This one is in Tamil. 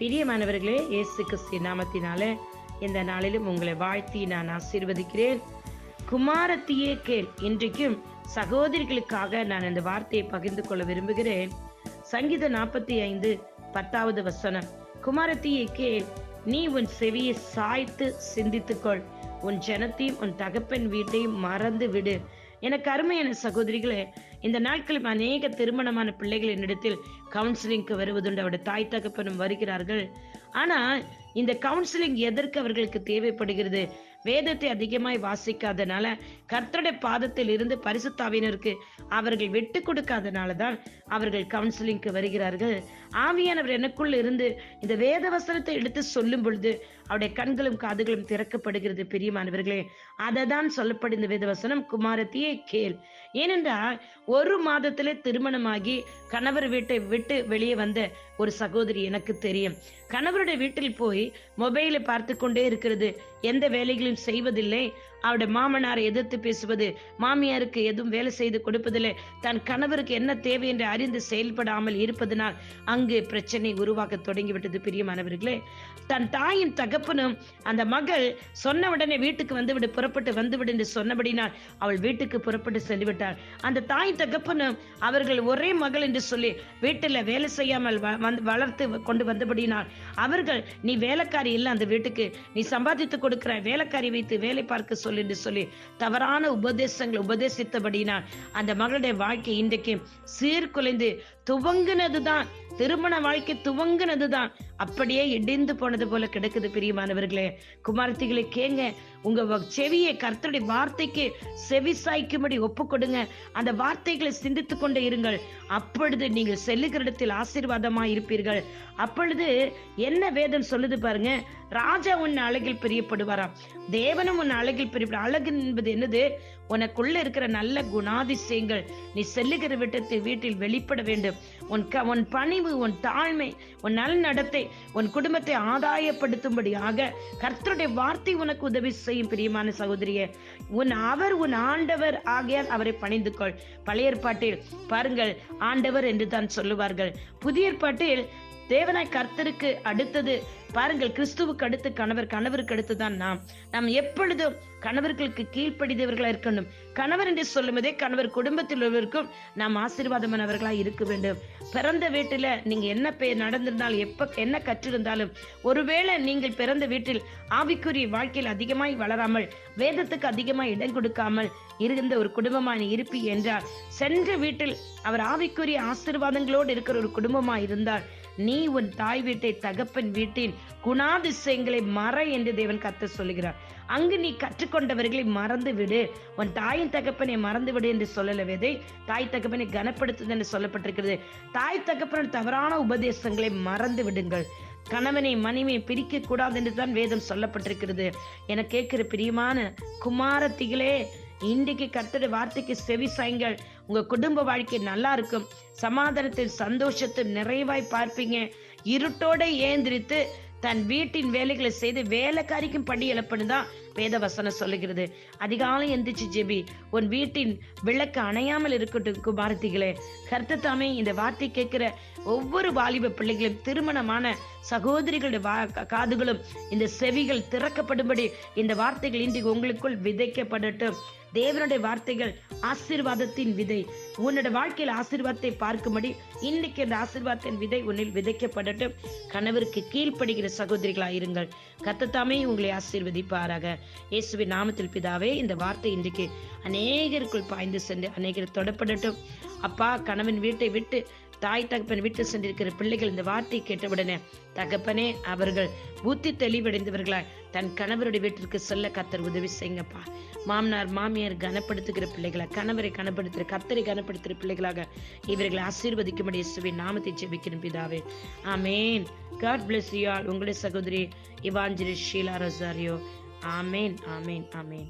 பிரியமானவர்களே, இயேசு கிறிஸ்து நாமத்தினாலே இந்த நாளிலும் உங்களை வாழ்த்தி நான் ஆசீர்வதிக்கிறேன். குமாரத்தியே கேள். இன்றைக்கும் சகோதரிகளுக்காக நான் இந்த வார்த்தையை பகிர்ந்து கொள்ள விரும்புகிறேன். சங்கீதம் 45:10 வசனம். குமாரத்தியே கேள், நீ உன் செவியை சாய்த்து சிந்தித்துக்கொள், உன் ஜனத்தையும் உன் தகப்பன் வீட்டையும் மறந்து விடு. எனக்கு அருமையான சகோதரிகளே, இந்த நாட்களில் அநேக திருமணமான பிள்ளைகள் என்னிடத்தில் கவுன்சிலிங்க்கு வருவதுண்டு. அவருடைய தாய் தகப்பனும் வருகிறார்கள். ஆனா இந்த கவுன்சிலிங் எதற்கு அவர்களுக்கு தேவைப்படுகிறது? வேதத்தை அதிகமாய் வாசிக்காதனால, கர்த்தருடைய பாதத்தில் இருந்து பரிசுத்தாவினருக்கு அவர்கள் விட்டு கொடுக்காதனாலதான் அவர்கள் கவுன்சிலிங்க்கு வருகிறார்கள். ஆவியானவர் எனக்குள்ள இருந்து இந்த வேத வசனத்தை எடுத்து சொல்லும் பொழுது அவருடைய கண்களும் காதுகளும் திறக்கப்படுகிறது. பிரியமானவர்களே, அதை தான் சொல்லப்படும் இந்த வேத வசனம், குமாரத்தியே கேள். ஏனென்றால் ஒரு மாதத்திலே திருமணமாகி கணவர் வீட்டை விட்டு வெளியே வந்த ஒரு சகோதரி எனக்கு தெரியும். கணவருடைய வீட்டில் போய் மொபைலை பார்த்து கொண்டே இருக்கிறது, எந்த வேலைகளையும் செய்வதில்லை. அவருடைய மாமனாரை எதிர்த்து பேசுவது, மாமியாருக்கு எதுவும் வேலை செய்து கொடுப்பதில்லை. தன் கணவருக்கு என்ன தேவை என்று அறிந்து செயல்படாமல் இருப்பதனால் அங்கு பிரச்சனை உருவாக்க தொடங்கிவிட்டது. பிரியமானவர்களே, தன் தாயின் தகப்பனும் அந்த மகள் சொன்ன உடனே வீட்டுக்கு வந்துவிடு, புறப்பட்டு வந்துவிடு என்று சொன்னபடினால் அவள் வீட்டுக்கு புறப்பட்டு சென்று விட்டாள். அந்த தாய் தகப்பனும் அவர்கள் ஒரே மகள் என்று சொல்லி வீட்டில் வேலை செய்யாமல் வளர்த்து கொண்டு வந்தபடினால் அவர்கள், நீ வேலைக்காரி இல்லை, அந்த வீட்டுக்கு நீ சம்பாதித்து கொடுக்கிற, வேலைக்காரி வைத்து வேலை பார்க்க சொல்லு என்று சொல்லி தவறான உபதேசங்கள் உபதேசித்தபடினால் அந்த மகளுடைய வாழ்க்கை இன்றைக்கு சீர்குலைந்து துவங்கினதுதான். திருமண வாழ்க்கை துவங்கினதுதான் அப்படியே இடிந்து போனது போல கிடக்குது. பிரியமானவர்களே, குமாரத்திகளை கேங்க, உங்க செவியை கர்த்தருடைய வார்த்தைக்கு செவி சாய்க்கும்படி ஒப்பு கொடுங்க. அந்த வார்த்தைகளை சிந்தித்துக் கொண்டே இருங்கள். அப்பொழுது நீங்கள் செல்லுகிற இடத்தில் ஆசீர்வாதமாய் இருப்பீர்கள். அப்பொழுது என்ன வேதம் சொல்லுது பாருங்க, ராஜா உன் அழகில் பிரியப்படுவாராம், தேவனும் உன் அழகில் பிரியப்படும். அழகு என்பது என்னது? உனக்குள்ள இருக்கிற நல்ல குணாதிசயங்கள் நீ செல்லுகிற வீட்டில் வெளிப்பட வேண்டும். உன் பணிவு, உன் தாழ்மை, உன் நல் நடத்தை உன் குடும்பத்தை ஆதாயப்படுத்தும்படியாக கர்த்தருடைய வார்த்தை உனக்கு உதவி செய்யும். பிரியமான சகோதரியே, அவர் உன் ஆண்டவர் ஆகியால் அவரை பணிந்து கொள். பழைய ஏற்பாட்டில் பாருங்கள், ஆண்டவர் என்று தான் சொல்லுவார்கள். புதிய ஏற்பாட்டில் தேவனாய் கர்த்தருக்கு அடுத்தது பாருங்கள், கிறிஸ்துவுக்கு அடுத்து கணவர், கணவருக்கு அடுத்துதான் நாம் எப்பொழுதும் கணவர்களுக்கு கீழ்ப்படிந்தவர்களா இருக்கணும். கணவர் என்று சொல்லும்போதே கணவர் குடும்பத்தில் உள்ளவருக்கும் நாம் ஆசீர்வாதமானவர்களா இருக்க வேண்டும். பிறந்த வீட்டுல நீங்க என்ன நடந்திருந்தாலும், என்ன கற்றிருந்தாலும், ஒருவேளை நீங்கள் பிறந்த வீட்டில் ஆவிக்குரிய வாழ்க்கையில் அதிகமாய் வளராமல், வேதத்துக்கு அதிகமாய் இடம் கொடுக்காமல் இருந்த ஒரு குடும்பமாய் இருப்பி என்றால், சென்ற வீட்டில் அவர் ஆவிக்குரிய ஆசீர்வாதங்களோடு இருக்கிற ஒரு குடும்பமாய் இருந்தால், நீ உன் தாய் வீட்டை, தகப்பன் வீட்டின் குணாதிசயங்களை மற என்று தேவன் கர்த்தர் சொல்லுகிறார். அங்கு நீ கற்றுக்கொண்டவர்களை மறந்து விடு. உன் தாயின் தகப்பனை மறந்து விடு என்று சொல்லலவே, தாய் தகப்பனை கனப்படுத்துது என்று சொல்லப்பட்டிருக்கிறது. தாய் தகப்பன் தவறான உபதேசங்களை மறந்து விடுங்கள். கணவனை மனைவியை பிரிக்க கூடாது என்று தான் வேதம் சொல்லப்பட்டிருக்கிறது. என கேட்கிற பிரியமான குமாரத்திகளே, இன்றைக்கு கர்த்தருடைய வார்த்தைக்கு செவி சாய்ங்கள். உங்க குடும்ப வாழ்க்கை நல்லா இருக்கும். சமாதானத்தில் சந்தோஷத்தை நிறைவாய் பார்ப்பீங்க. இருட்டோட ஏந்திரித்து தன் வீட்டின் வேலைகளை செய்து வேலைக்காரிக்கும் படி இழப்புதான் வேத வசனம் சொல்லுகிறது. அதிகாலை எந்திரிச்சு ஜெபி, உன் வீட்டின் விளக்கு அணையாமல் இருக்கட்டும். குமாரத்திகளே, கர்த்தர் தாமே இந்த வார்த்தை கேட்கிற ஒவ்வொரு வாலிப பிள்ளைகளும், திருமணமான சகோதரிகளுடைய காதுகளும் இந்த செவிகள் திறக்கப்படும்படி இந்த வார்த்தைகள் இன்றைக்கு உங்களுக்குள் விதைக்கப்படட்டும். தேவனுடைய வார்த்தைகள் ஆசீர்வாதத்தின் விதை. உன்னோட வாழ்க்கையில் ஆசீர்வாதத்தை பார்க்கும்படி இன்னைக்கு இந்த ஆசீர்வாதத்தின் விதை உன்னில் விதைக்கப்படட்டும். கணவருக்கு கீழ்ப்படுகிற சகோதரிகளாயிருங்கள். கர்த்தர் தாமே உங்களை ஆசீர்வதிப்பாராக. இயேசுவின் நாமத்தில் பிதாவே, இந்த வார்த்தை இன்றைக்கு அநேகருக்குள் பாய்ந்து சென்று அநேகர் தொடப்படட்டும். அப்பா, கணவன் வீட்டை விட்டு தாய் தகப்பன் விட்டு சென்றிருக்கிற பிள்ளைகள் இந்த வார்த்தையை கேட்டவுடனே, தகப்பனே, அவர்கள் புத்தி தெளிவடைந்தவர்களாய் தன் கணவருடைய வீட்டிற்கு செல்ல கர்த்தர் உதவி செய்யுங்கப்பா. மாமனார் மாமியார் கனப்படுத்துகிற பிள்ளைகளா, கணவரை கனப்படுத்துகிற, கர்த்தரை கனப்படுத்துகிற பிள்ளைகளாக இவர்களை ஆசீர்வதிக்கும்படி இயேசுவின் நாமத்தை ஜெபிக்கிறேன் பிதாவே. ஆமேன். God bless you all. உங்களுடைய சகோதரி இவாஞ்சலிஸ்ட் ஷீலா ரொசாரியோ. ஆமேன், ஆமேன், ஆமேன்.